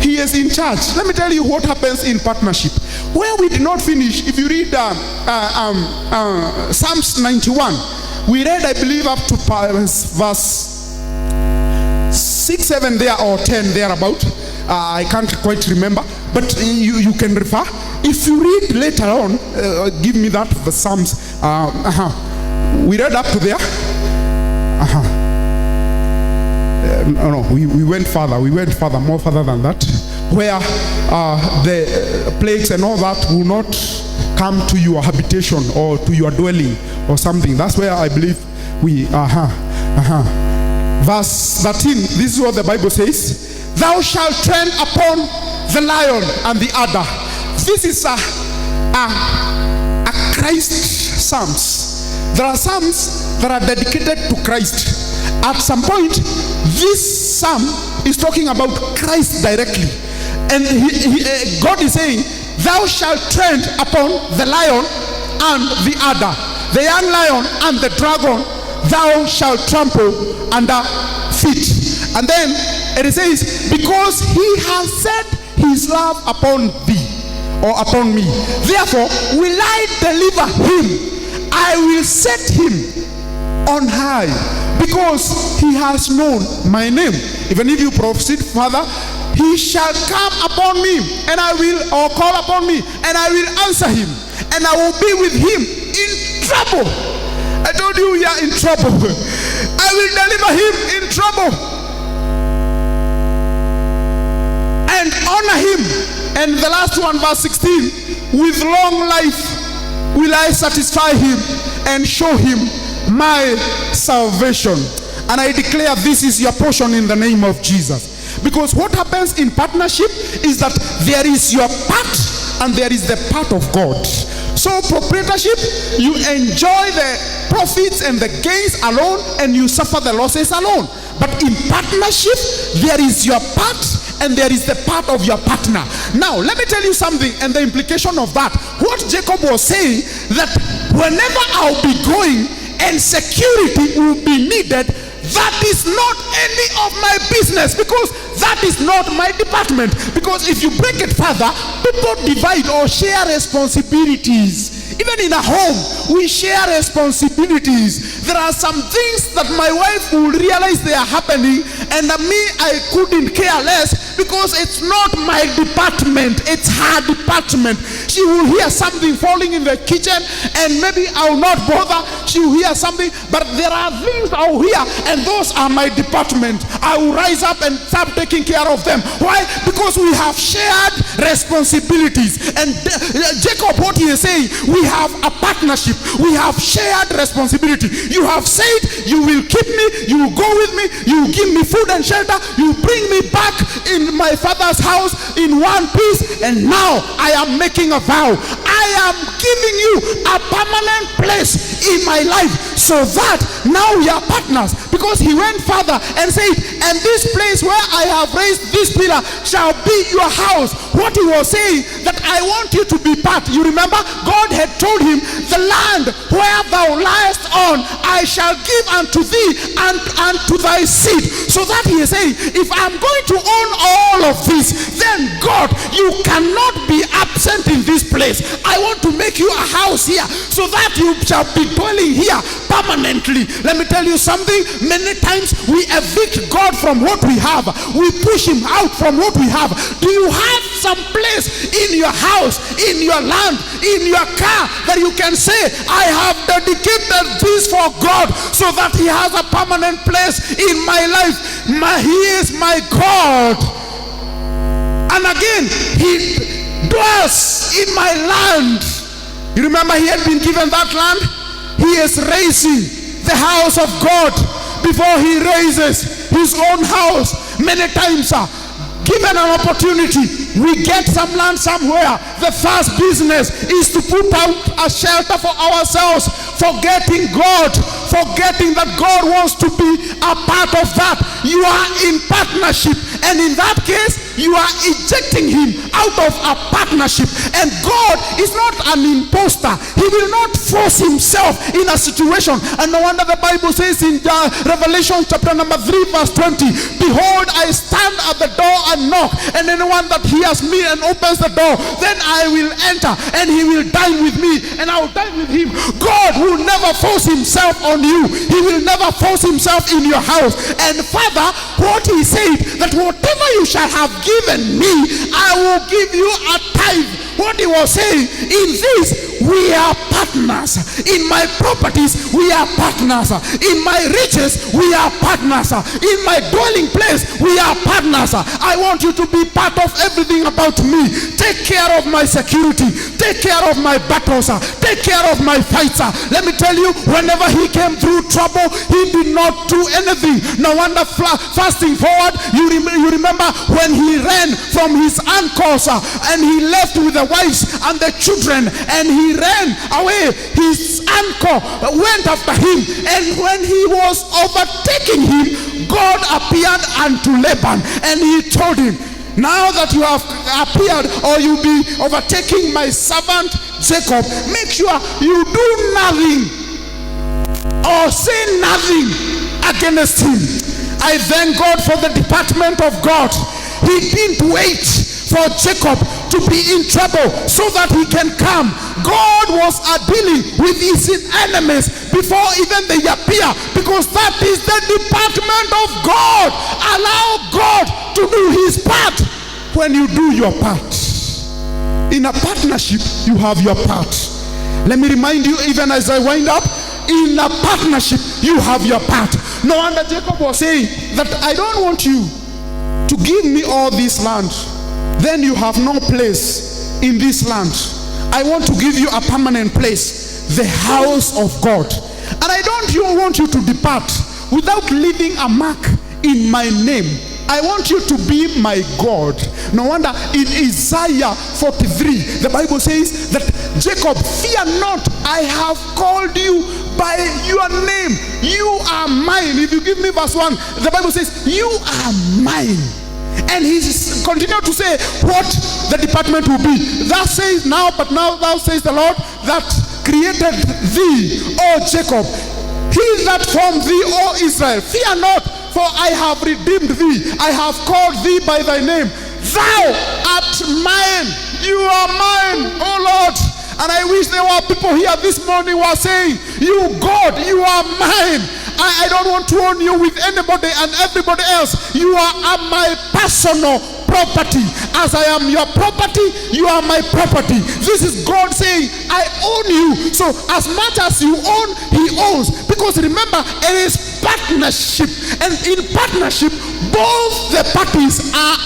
he is in charge. Let me tell you what happens in partnership. Where we did not finish, if you read Psalms 91, we read, I believe, up to verse 6, 7 there, or 10 there about. I can't quite remember, but you can refer. If you read later on, give me that, the Psalms. We read up to there. No, we went further. We went further, more further than that, where the plagues and all that will not come to your habitation or to your dwelling or something. That's where I believe we. Verse 13. This is what the Bible says: "Thou shalt tread upon the lion and the adder." This is a Christ Psalms. There are psalms that are dedicated to Christ. At some point, this psalm is talking about Christ directly. And God is saying, thou shalt tread upon the lion and the adder, the young lion and the dragon, thou shalt trample under feet. And then it says, because he has set his love upon thee, or upon me, therefore will I deliver him. I will set him on high, because he has known my name. Even if you proceed further, he shall come upon me, and I will, or call upon me, and I will answer him, and I will be with him in trouble. I told you we are in trouble. I will deliver him in trouble and honor him. And the last one, verse 16, with long life will I satisfy him and show him my salvation. And I declare this is your portion in the name of Jesus. Because what happens in partnership is that there is your part and there is the part of God. So proprietorship, you enjoy the profits and the gains alone, and you suffer the losses alone. But in partnership, there is your part and there is the part of your partner. Now, let me tell you something, and the implication of that. What Jacob was saying, that whenever I'll be going and security will be needed, that is not any of my business, because that is not my department. Because if you break it further, people divide or share responsibilities. Even in a home, we share responsibilities. There are some things that my wife will realize they are happening, and me, I couldn't care less, because it's not my department, it's her department. She will hear something falling in the kitchen, and maybe I will not bother. She will hear something, but there are things I will hear, and those are my department. I will rise up and start taking care of them. Why? Because we have shared responsibilities. And Jacob, what he is saying, we have a partnership. We have shared responsibility. You have said you will keep me, you will go with me, you will give me food and shelter, you will bring me back in my father's house in one piece, and now I am making a vow. I am giving you a permanent place in my life, so that now we are partners. Because he went further and said, and this place where I have raised this pillar shall be your house. What he was saying, that I want you to be part. You remember, God had told him, the land where thou liest on, I shall give unto thee and unto thy seed. So that he is saying, if I'm going to own all of this, then God, you cannot be absent in this place. I want to make you a house here, so that you shall be dwelling here permanently. Let me tell you something. Many times we evict God from what we have. We push him out from what we have. Do you have some place in your house, in your land, in your car, that you can say, I have dedicated this for God, so that he has a permanent place in my life? He is my God. And again, he dwells in my land. You remember, he had been given that land. He is raising the house of God before he raises his own house. Many times, given an opportunity, we get some land somewhere. The first business is to put out a shelter for ourselves, forgetting God, forgetting that God wants to be a part of that. You are in partnership, and in that case, you are ejecting him out of a partnership. And God is not an imposter. He will not force himself in a situation. And no wonder the Bible says in Revelation chapter number 3 verse 20, behold, I stand at the door and knock, and anyone that hears me and opens the door, then I will enter, and he will dine with me, and I will dine with him. God will never force himself on you. He will never force himself in your house. And Father, what he said, that whatever you shall have given me, I will give you a tithe. What he was saying, in this we are partners. In my properties we are partners. In my riches we are partners. In my dwelling place we are partners. I want you to be part of everything about me. Take care of my security. Take care of my battles. Take care of my fights. Let me tell you, whenever he came through trouble, he did not do anything. No wonder, fasting forward, you remember when he ran from his uncles and he left with the wives and the children, and he ran away. His uncle went after him, and when he was overtaking him, God appeared unto Laban, and he told him, now that you have appeared, or you be overtaking my servant Jacob, make sure you do nothing or say nothing against him. I thank God for the department of God. He didn't wait for Jacob to be in trouble so that he can come. God was dealing with his enemies before even they appear, because that is the department of God. Allow God to do his part. When you do your part, in a partnership, you have your part. Let me remind you, even as I wind up, in a partnership, you have your part. No wonder Jacob was saying that I don't want you to give me all this land, then you have no place in this land. I want to give you a permanent place, the house of God. And I don't want you to depart without leaving a mark in my name. I want you to be my God. No wonder in Isaiah 43, the Bible says that Jacob, fear not, I have called you by your name. You are mine. If you give me verse 1, the Bible says, you are mine. And he continued to say what the department will be. Thou says now, but now thou says the Lord that created thee, O Jacob, he that formed thee, O Israel. Fear not, for I have redeemed thee. I have called thee by thy name. Thou art mine. You are mine, O Lord. And I wish there were people here this morning who are saying, you God, you are mine. I don't want to own you with anybody and everybody else. You are my personal property. As I am your property, you are my property. This is God saying, I own you. So as much as you own, he owns. Because remember, it is partnership. And in partnership, both the parties are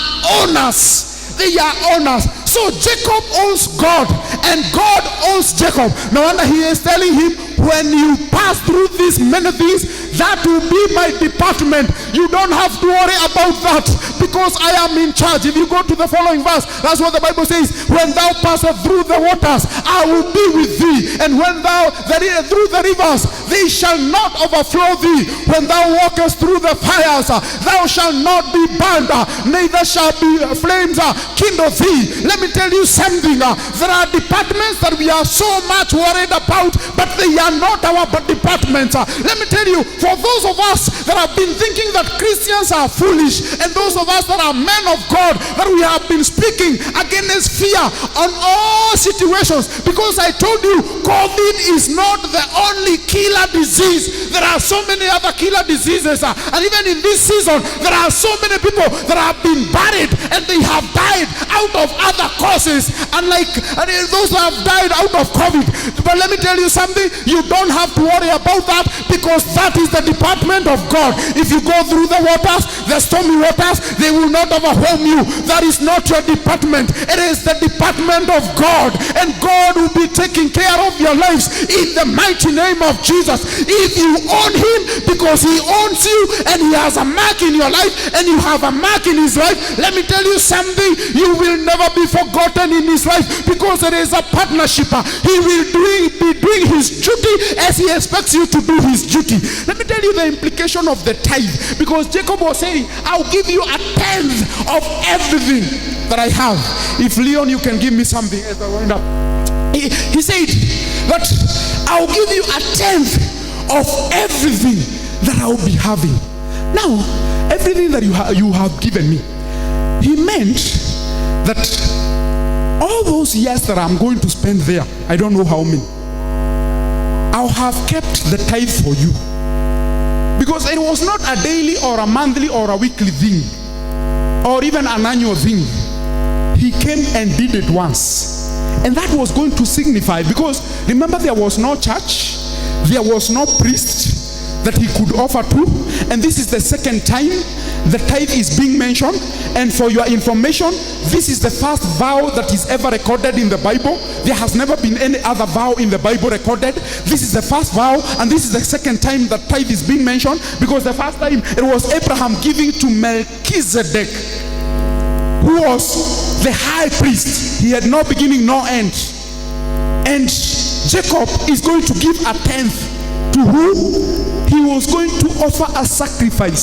owners. They are owners. So Jacob owns God and God owns Jacob. No wonder he is telling him, when you pass through these many things, that will be my department. You don't have to worry about that, because I am in charge. If you go to the following verse, that's what the Bible says. When thou passest through the waters, I will be with thee. And when thou through the rivers, they shall not overflow thee. When thou walkest through the fires, thou shalt not be burned, neither shall be flames kindle thee. Let me tell you something. There are departments that we are so much worried about, but they are not our departments. Let me tell you, for those of us that have been thinking that Christians are foolish, and those of us that are men of God, that we have been speaking against fear on all situations, because I told you, COVID is not the only killer disease. There are so many other killer diseases, and even in this season, there are so many people that have been buried and they have died out of other causes, unlike those that have died out of COVID. But let me tell you something, you don't have to worry about that, because that is the department of God. If you go through the waters, the stormy waters, they will not overwhelm you. That is not your department. It is the department of God, and God will be taking care of your lives in the mighty name of Jesus. If you own him, because he owns you and he has a mark in your life and you have a mark in his life, let me tell you something, you will never be forgotten in his life, because it is a partnership. He will be doing his duty as he expects you to do his duty. Let me tell you the implication of the tithe, because Jacob was saying, I'll give you a tenth of everything that I have. If Leon, you can give me something as I wind up. He said that I'll give you a tenth of everything that I'll be having. Now, everything that you have given me, he meant that all those years that I'm going to spend there, I don't know how many, I'll have kept the tithe for you. Because it was not a daily or a monthly or a weekly thing, or even an annual thing. He came and did it once. And that was going to signify, because remember, there was no church, there was no priest that he could offer to, and this is the second time the tithe is being mentioned. And for your information, this is the first vow that is ever recorded in the Bible. There has never been any other vow in the Bible recorded. This is the first vow, and this is the second time that tithe is being mentioned, because the first time it was Abraham giving to Melchizedek, who was the high priest. He had no beginning, no end. And Jacob is going to give a tenth to who? He was going to offer a sacrifice,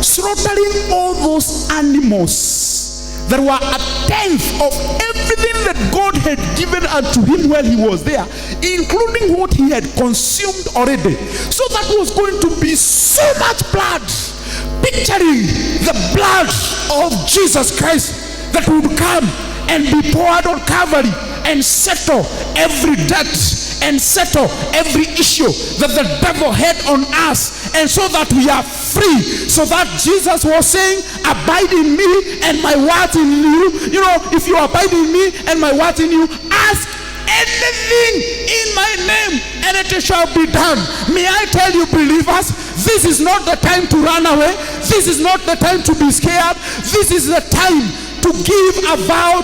slaughtering all those animals that were a tenth of everything that God had given unto him while he was there, including what he had consumed already. So that was going to be so much blood, picturing the blood of Jesus Christ that would come and be poured on Calvary and settle every debt and settle every issue that the devil had on us, and so that we are free. So that Jesus was saying, abide in me and my words in you. You know, if you abide in me and my words in you, ask anything in my name and it shall be done. May I tell you, believers, this is not the time to run away. This is not the time to be scared. This is the time to give a vow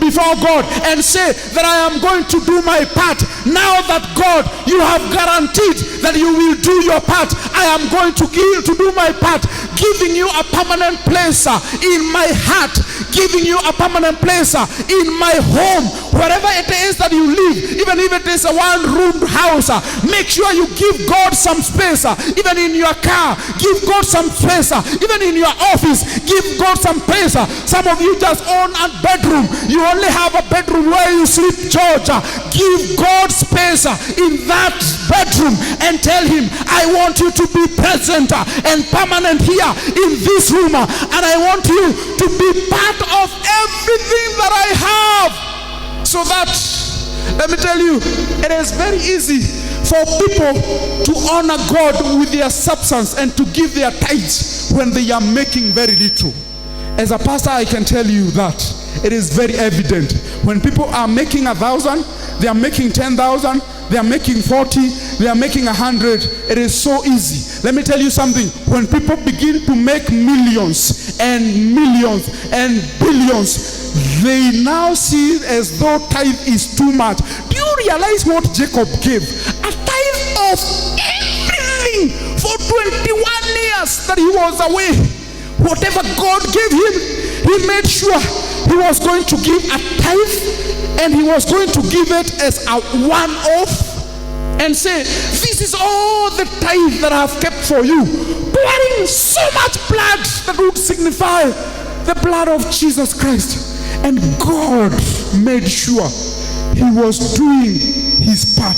before God and say that I am going to do my part. Now that God, you have guaranteed that you will do your part, I am going to do my part. giving you a permanent place in my heart, giving you a permanent place in my home, wherever it is that you live, even if it is a one-room house. Make sure you give God some space, even in your car. Give God some space, even in your office. Give God some space. Some of you just own a bedroom. You only have a bedroom where you sleep, George. Give God space in that bedroom and tell him, I want you to be present and permanent here in this room, and I want you to be part of everything that I have. So that, let me tell you, it is very easy for people to honor God with their substance and to give their tithes when they are making very little. As a pastor, I can tell you that it is very evident. When people are making 1,000, they are making 10,000, they are making 40, they are making 100. It is so easy. Let me tell you something. When people begin to make millions and millions and billions, they now see it as though tithe is too much. Do you realize what Jacob gave? A tithe of everything for 21 years that he was away. Whatever God gave him, he made sure he was going to give a tithe, and he was going to give it as a one-off and say, this is all the tithe that I have kept for you, pouring so much blood that would signify the blood of Jesus Christ. And God made sure he was doing his part.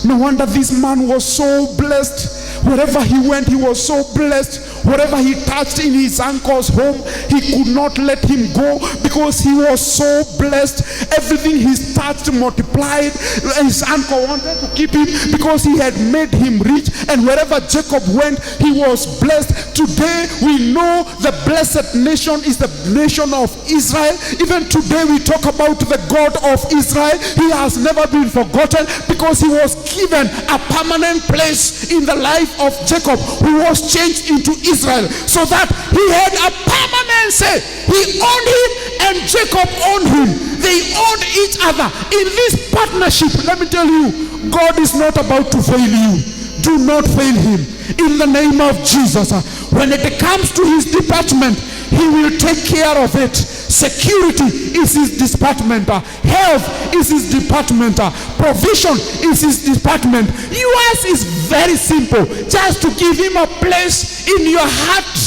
No wonder this man was so blessed. Wherever he went, he was so blessed. Whatever he touched in his uncle's home, he could not let him go because he was so blessed. Everything he touched multiplied. His uncle wanted to keep him because he had made him rich. And wherever Jacob went, he was blessed. Today, we know the blessed nation is the nation of Israel. Even today, we talk about the God of Israel. He has never been forgotten because he was given a permanent place in the life of Jacob, who was changed into Israel, so that he had a permanency. He owned him and Jacob owned him. They owned each other. In this partnership, let me tell you, God is not about to fail you. Do not fail him. In the name of Jesus, when it comes to his department, he will take care of it. Security is his department. Health is his department. Provision is his department. Yours is very simple. Just to give him a place in your heart,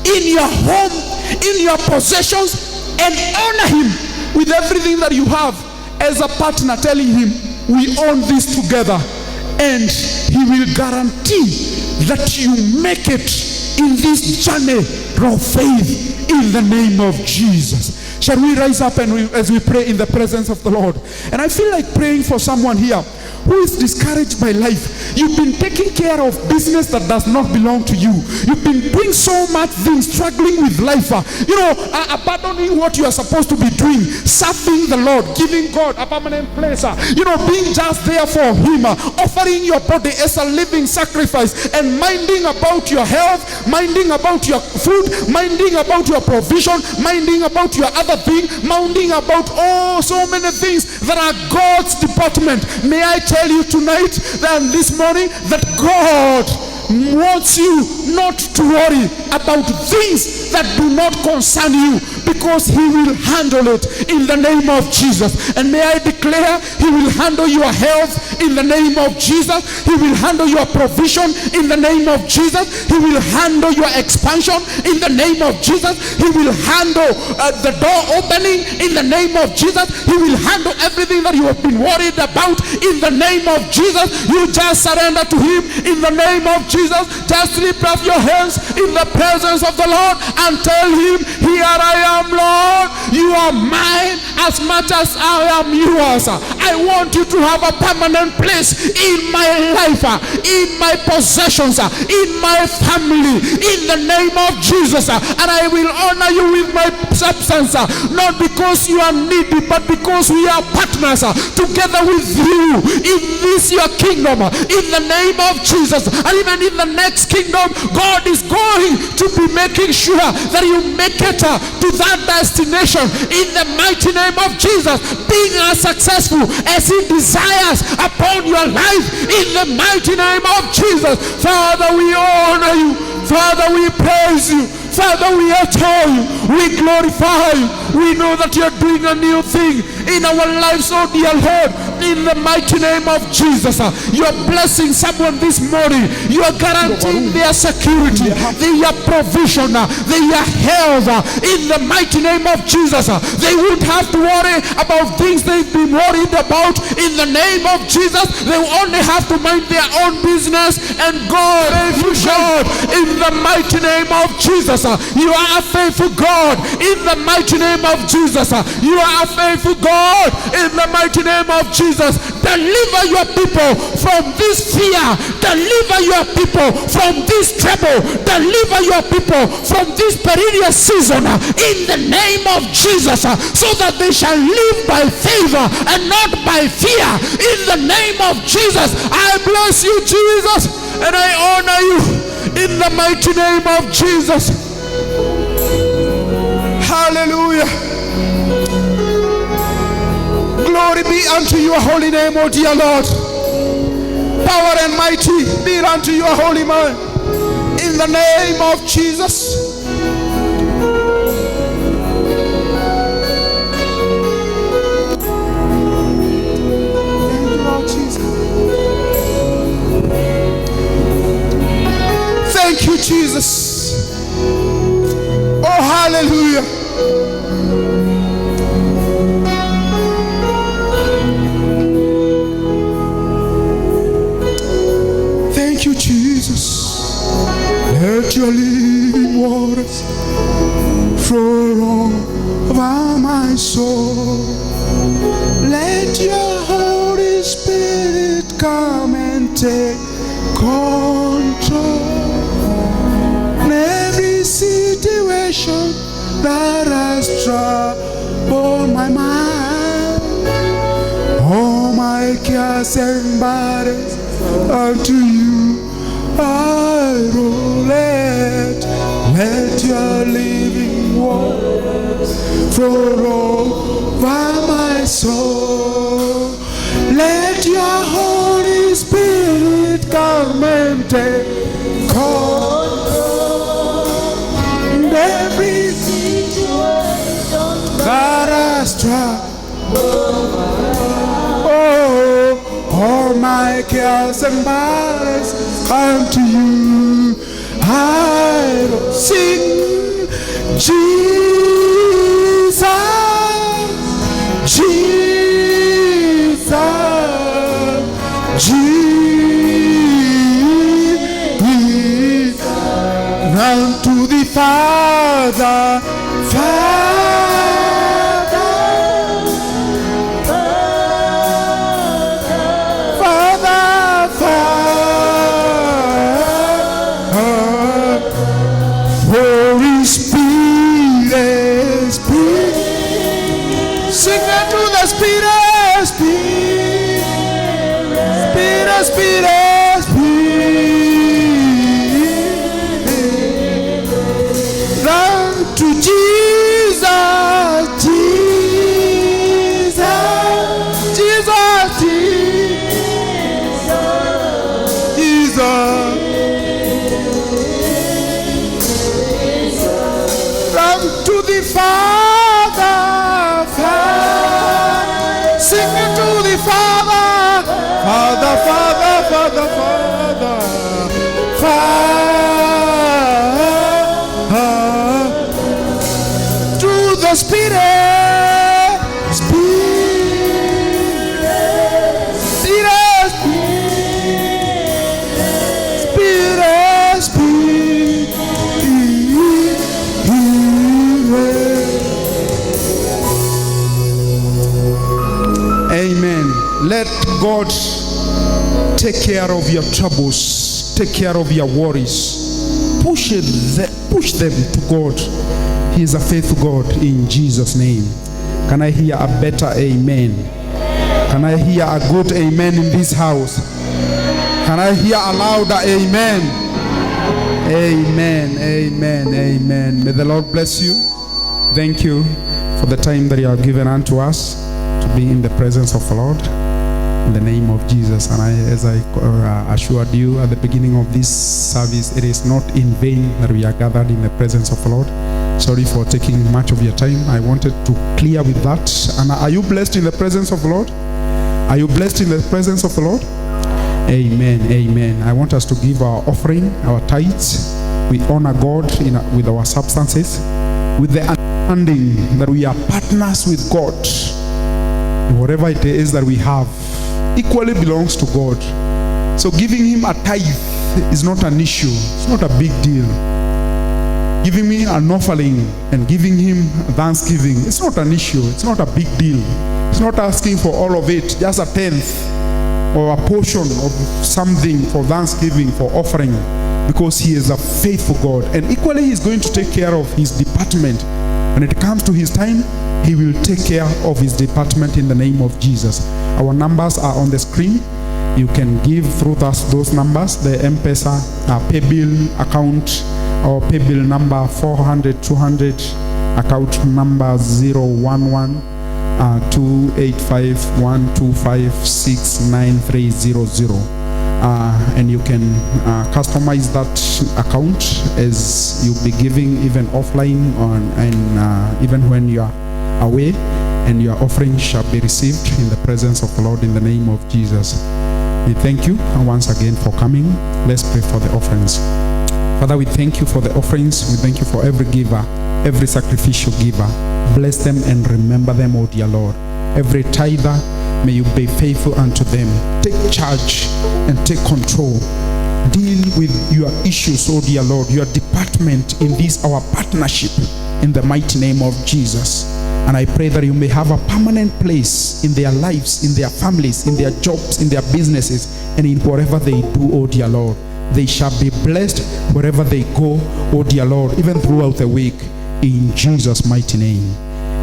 in your home, in your possessions, and honor him with everything that you have as a partner, telling him, we own this together. And he will guarantee that you make it in this journey of faith in the name of Jesus. Shall we rise up and as we pray in the presence of the Lord? And I feel like praying for someone here who is discouraged by life. You've been taking care of business that does not belong to you. You've been doing so much things, struggling with life. Abandoning what you are supposed to be doing, serving the Lord, giving God a permanent place. Being just there for him, offering your body as a living sacrifice, and minding about your health, minding about your food, minding about your provision, minding about your other thing, minding about so many things that are God's department. May I tell you tonight and this morning that God wants you not to worry about things that do not concern you, because he will handle it in the name of Jesus. And may I declare, he will handle your health in the name of Jesus. He will handle your provision in the name of Jesus. He will handle your expansion in the name of Jesus. He will handle the door opening in the name of Jesus. He will handle everything that you have been worried about in the name of Jesus. You just surrender to him in the name of Jesus. Just lift up your hands in the presence of the Lord and tell him, here I am, Lord. You are mine as much as I am yours. I want you to have a permanent place in my life, in my possessions, in my family, in the name of Jesus. And I will honor you with my substance, not because you are needy, but because we are partners together with you in this your kingdom, in the name of Jesus. And even in the next kingdom, God is going to be making sure that you make it to that destination in the mighty name of Jesus, being as successful as he desires upon your life in the mighty name of Jesus. Father, we honor you. Father, we praise you. Father, we adore you. We glorify you. We know that you're doing a new thing in our lives, oh dear Lord. In the mighty name of Jesus, you're blessing someone this morning. You are guaranteeing their security, their provision, their health. In the mighty name of Jesus, they won't have to worry about things they've been worried about. In the name of Jesus, they will only have to mind their own business and God, God, in the mighty name of Jesus, you are a faithful God. In the mighty name of Jesus, you are a faithful God. In the mighty name of Jesus, deliver your people from this fear. Deliver your people from this trouble. Deliver your people from this perilous season in the name of Jesus, so that they shall live by favor and not by fear. In the name of Jesus, I bless you, Jesus, and I honor you in the mighty name of Jesus. Hallelujah. Glory be unto your holy name, O dear Lord. Power and mighty be unto your holy man. In the name of Jesus. Thank you, Lord Jesus. Thank you, Jesus. Oh, hallelujah. Thank you, Jesus. Let your living waters flow over my soul. Let your Holy Spirit come and take control. In every situation that has troubled my mind, all my cares and burdens unto you I roll it. Let your living waters flow over my soul. Let your Holy Spirit come and take control. In every situation that has troubled, all my cares and burdens unto you I will sing. Jesus, Jesus, Jesus, unto the Father, Spirit, run to Jesus, Jesus, Jesus, Jesus, run to the Father, sing it to the Father. Father, Father, Father, Father, Father, through the Spirit, Spirit, Spirit, Spirit, Spirit, Amen. Let God take care of your troubles, take care of your worries. Push them to God. He is a faithful God in Jesus' name. Can I hear a better amen? Can I hear a good amen in this house? Can I hear a louder amen? Amen, amen, amen. May the Lord bless you. Thank you for the time that you have given unto us to be in the presence of the Lord. in the name of Jesus. And as I assured you at the beginning of this service, it is not in vain that we are gathered in the presence of the Lord. Sorry for taking much of your time. I wanted to clear with that. And are you blessed in the presence of the Lord? Are you blessed in the presence of the Lord? Amen. Amen. I want us to give our offering, our tithes. We honor God with our substances, with the understanding that we are partners with God. Whatever it is that we have equally belongs to God. So giving him a tithe is not an issue. It's not a big deal. Giving me an offering and giving him thanksgiving, it's not an issue. It's not a big deal. It's not asking for all of it, just a tenth or a portion of something for thanksgiving, for offering, because he is a faithful God. And equally, he's going to take care of his department. When it comes to his time, he will take care of his department in the name of Jesus. Our numbers are on the screen. You can give through those numbers, the M-Pesa pay bill account or pay bill number 400-200, account number 011-285-125-69300. And you can customize that account as you'll be giving even offline and even when you are away, and your offering shall be received in the presence of the Lord in the name of Jesus. We thank you once again for coming. Let's pray for the offerings. Father, we thank you for the offerings. We thank you for every giver, every sacrificial giver. Bless them and remember them, O dear Lord. Every tither, may you be faithful unto them. Take charge and take control. Deal with your issues, O dear Lord, your department in this, our partnership, in the mighty name of Jesus. And I pray that you may have a permanent place in their lives, in their families, in their jobs, in their businesses, and in whatever they do, O dear Lord. They shall be blessed wherever they go, O dear Lord, even throughout the week. In Jesus' mighty name.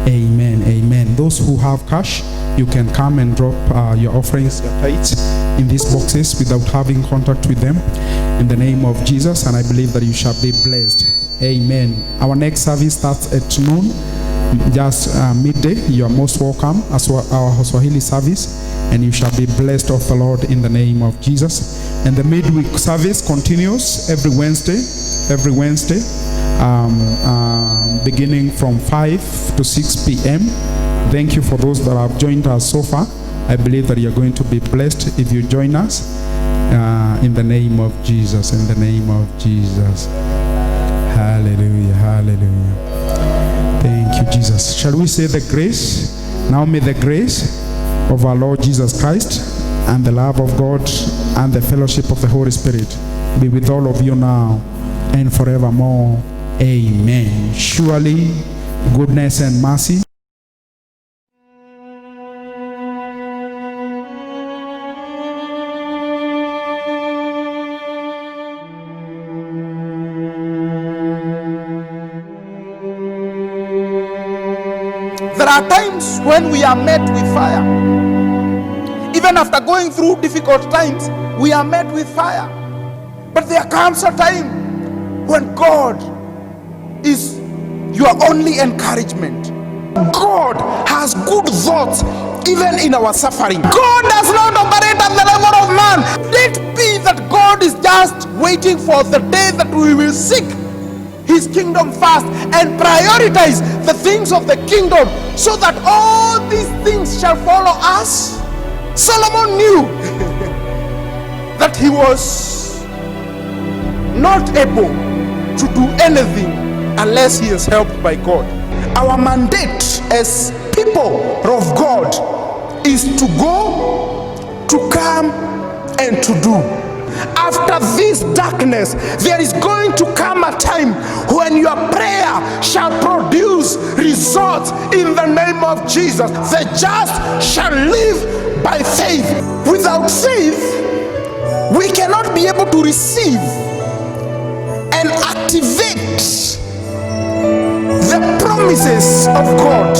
Amen. Amen. Those who have cash, you can come and drop your offerings, your tithes in these boxes without having contact with them. In the name of Jesus, and I believe that you shall be blessed. Amen. Our next service starts at noon, just midday. You are most welcome as our Swahili service, and you shall be blessed of the Lord in the name of Jesus. And the midweek service continues every Wednesday, beginning from 5 to 6 p.m. Thank you for those that have joined us so far. I believe that you're going to be blessed if you join us in the name of Jesus, in the name of Jesus. Hallelujah, hallelujah. Thank you, Jesus. Shall we say the grace? Now may the grace of our Lord Jesus Christ and the love of God and the fellowship of the Holy Spirit be with all of you now and forevermore. Amen. Surely goodness and mercy There are times when we are met with fire. Even after going through difficult times, we are met with fire. But there comes a time when God is your only encouragement. God has good thoughts even in our suffering. God does not operate at the level of man. Let it be that God is just waiting for the day that we will seek his kingdom first and prioritize the things of the kingdom, so that all these things shall follow us. Solomon knew that he was not able to do anything unless he is helped by God. Our mandate as people of God is to go, to come, and to do. After this darkness, there is going to come a time when your prayer shall produce results in the name of Jesus. The just shall live by faith. Without faith, we cannot be able to receive and activate the promises of God.